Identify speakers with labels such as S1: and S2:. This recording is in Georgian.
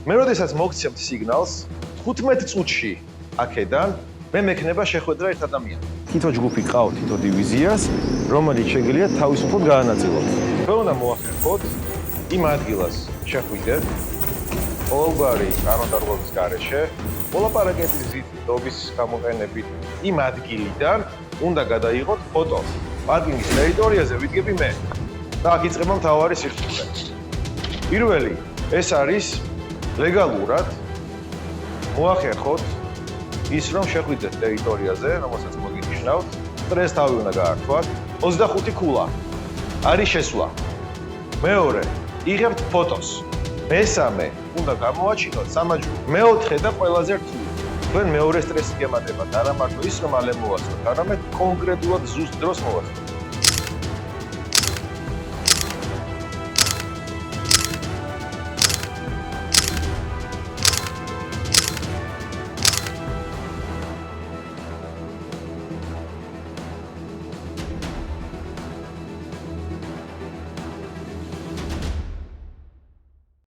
S1: მე როდესაც მოგცემთ სიგნალს 15 წუთში აქედან მე მექნება შეხვედრა ერთ ადამიანთან. თითო ჯგუფი ყავთ თითო დივიზიას, რომელიც შეგიძლია თავისუფლად გაანაწილოთ. თქვენ უნდა მოახერხოთ იმ ადგილას შეხვიდეთ ყოველგვარი კანონდარღვევის გარეშე, მოლაპარაკების ზიდობის გამოყენებით იმ ადგილიდან უნდა გადაიღოთ ფოტო. პარკინგის ტერიტორიაზე ვიდგები მე და აქ იწყება მთავარი სიხშირე. პირველი, ეს არის ლეგალურად მოახერხოთ ის რომ შეხვიდეთ ტერიტორიაზე, რომელსაც მოგინიშნავთ, წრეს თავი უნდა გაართვათ, 25 ქულა არის შესვლა. მეორე, იღებთ ფოტოს. მესამე, უნდა გამოაჩინოთ სამაჯური. მეოთხე და ყველაზე რთული. თქვენ მეორე სტრესი გემატებათ, არა მარტო ის რომ ალე მოვაწყოთ, არამედ კონკრეტულად ზუსტ დროს მოვაწყოთ.